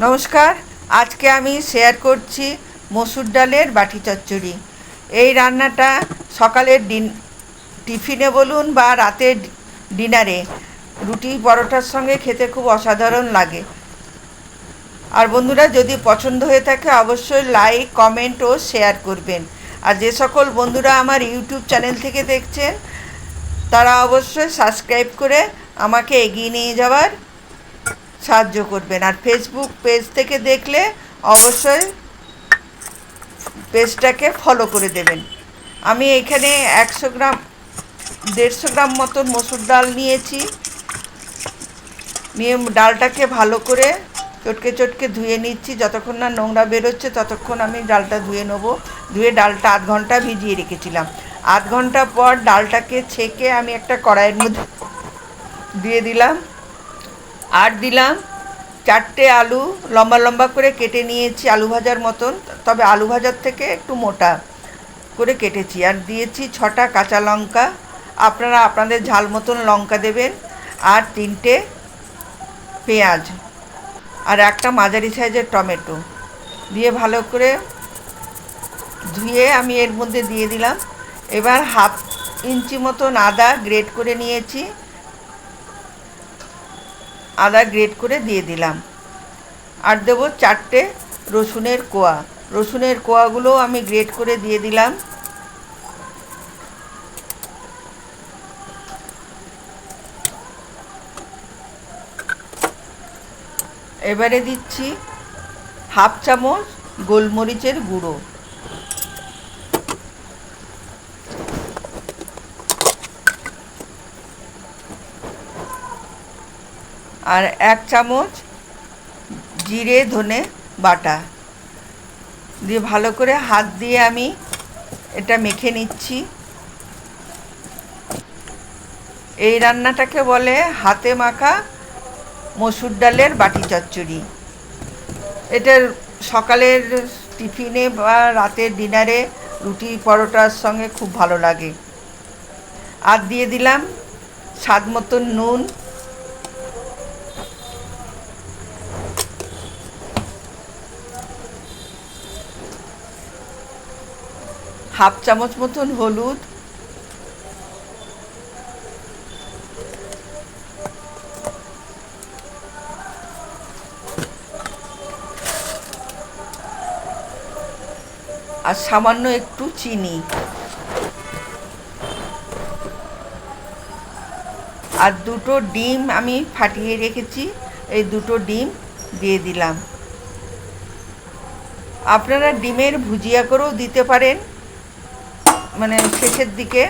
নমস্কার। আজকে আমি শেয়ার করছি মসুর ডালের বাটি চচ্চড়ি। এই রান্নাটা সকালের টিফিনে বলুন বা রাতের ডিনারে রুটি পরোটার সঙ্গে খেতে খুব অসাধারণ লাগে। আর বন্ধুরা, যদি পছন্দ হয়ে থাকে অবশ্যই লাইক, কমেন্ট ও শেয়ার করবেন। আর যে সকল বন্ধুরা আমার ইউটিউব চ্যানেল থেকে দেখছেন তারা অবশ্যই সাবস্ক্রাইব করে আমাকে এগিয়ে নিয়ে যাওয়ার সাহায্য করবেন। আর ফেসবুক পেজ থেকে দেখলে অবশ্যই পেজটাকে ফলো করে দেবেন। আমি এখানে 150 গ্রাম মতন মসুর ডাল নিয়েছি। নিয়ে ডালটাকে ভালো করে চটকে চটকে ধুয়ে নিচ্ছি। যতক্ষণ না নোংরা বেরোচ্ছে ততক্ষণ আমি ডালটা ধুয়ে নেবো। ধুয়ে ডালটা আধ ঘন্টা ভিজিয়ে রেখেছিলাম। আধ ঘন্টা পর ডালটাকে ছেঁকে আমি একটা কড়াইয়ের মধ্যে দিয়ে দিলাম। আর দিলাম 4টে আলু, লম্বা লম্বা করে কেটে নিয়েছি, আলু ভাজার মতন, তবে আলু ভাজার থেকে একটু মোটা করে কেটেছি। আর দিয়েছি 6টা কাঁচা লঙ্কা, আপনারা আপনাদের ঝাল মতন লঙ্কা দেবেন। আর 3টে পেঁয়াজ, আর একটা মাঝারি সাইজের টমেটো দিয়ে ভালো করে ধুয়ে আমি এর মধ্যে দিয়ে দিলাম। এবার হাফ ইঞ্চি মতন আদা গ্রেট করে নিয়েছি, আদা গ্রেট করে দিয়ে দিলাম। আর দেবো 4টে রসুনের কোয়া। রসুনের কোয়াগুলো আমি গ্রেট করে দিয়ে দিলাম। এবারে দিচ্ছি হাফ চামচ গোলমরিচের গুঁড়ো, আর 1 চামচ জিরে ধনে বাটা দিয়ে ভালো করে হাত দিয়ে আমি এটা মেখে নিচ্ছি। এই রান্নাটাকে বলে হাতে মাখা মসুর ডালের বাটি চচ্চড়ি। এটা সকালের টিফিনে বা রাতের ডিনারে রুটি পরোটার সঙ্গে খুব ভালো লাগে। আর দিয়ে দিলাম স্বাদ মতন নুন, হাফ চামচ মতন হলুদ, আর সামান্য একটু চিনি, আর 2টো ডিম আমি ফাটিয়ে রেখেছি, এই 2টো ডিম দিয়ে দিলাম। আপনারা ডিমের ভুজিয়া করেও দিতে পারেন, মানে শেষের দিকে,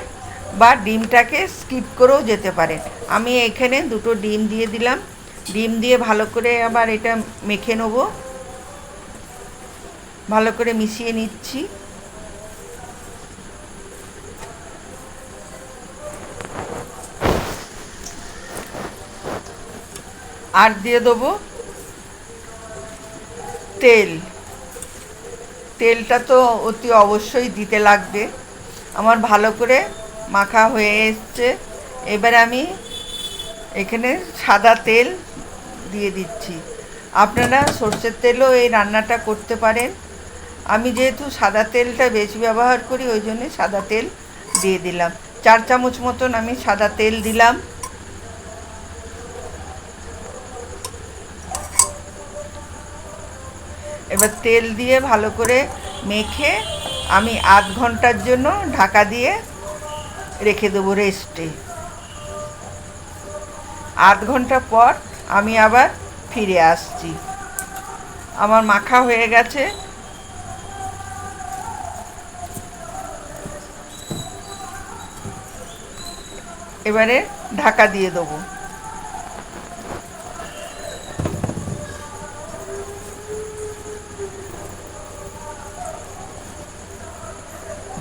বা ডিমটাকে স্কিপ করেও যেতে পারেন। আমি এখানে 2টো ডিম দিয়ে দিলাম। ডিম দিয়ে ভালো করে আবার এটা মেখে নেব, ভালো করে মিশিয়ে নিচ্ছি। আর দিয়ে দেবো তেল। তেলটা তো অতি অবশ্যই দিতে লাগবে। আমার ভালো করে মাখা হয়ে এসছে। এবার আমি এখানে সাদা তেল দিয়ে দিচ্ছি। আপনারা সর্ষের তেলও এই রান্নাটা করতে পারেন। আমি যেহেতু সাদা তেলটা বেশি ব্যবহার করি ওই জন্যে সাদা তেল দিয়ে দিলাম। 4 চামচ মতন আমি সাদা তেল দিলাম। এবার তেল দিয়ে ভালো করে মেখে আমি আধ ঘন্টার জন্য ঢাকা দিয়ে রেখে দেবো রেস্টে। আধ ঘন্টা পর আমি আবার ফিরে আসছি। আমার মাখা হয়ে গেছে। এবারে ঢাকা দিয়ে দেবো।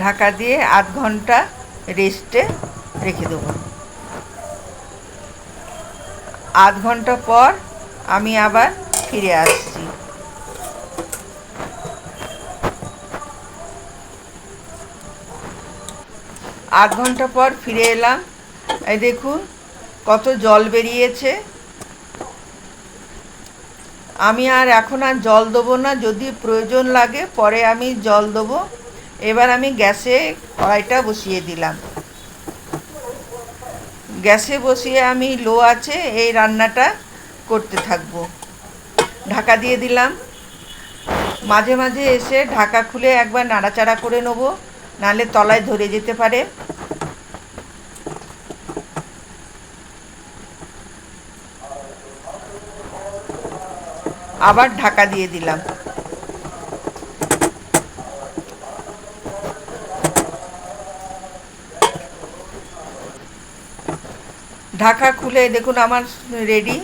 ঢাকা দিয়ে আধ ঘন্টা রেস্টে রেখে দেবো। আধ ঘন্টা পর আমি আবার ফিরে আসছি। আধ ঘন্টা পর ফিরে এলাম। এই দেখুন কত জল বেরিয়েছে। আমি আর এখন আর জল দেবো না, যদি প্রয়োজন লাগে পরে আমি জল দেবো। এবার আমি গ্যাসে কড়াইটা বসিয়ে দিলাম। গ্যাসে বসিয়ে আমি লো আছে এই রান্নাটা করতে থাকবো। ঢাকা দিয়ে দিলাম। মাঝে মাঝে এসে ঢাকা খুলে একবার নাড়াচাড়া করে নেবো, নাহলে তলায় ধরে যেতে পারে। আবার ঢাকা দিয়ে দিলাম। ঢাকা খুলে দেখুন আমার রেডি,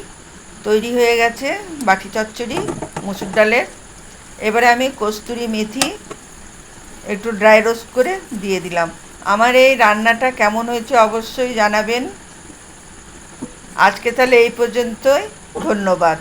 তৈরি হয়ে গেছে বাটি চচ্চড়ি মুসুর ডালের। এবারে আমি কস্তুরি মেথি একটু ড্রাই রোস্ট করে দিয়ে দিলাম। আমার এই রান্নাটা কেমন হয়েছে অবশ্যই জানাবেন। আজকে তাহলে এই পর্যন্তই, ধন্যবাদ।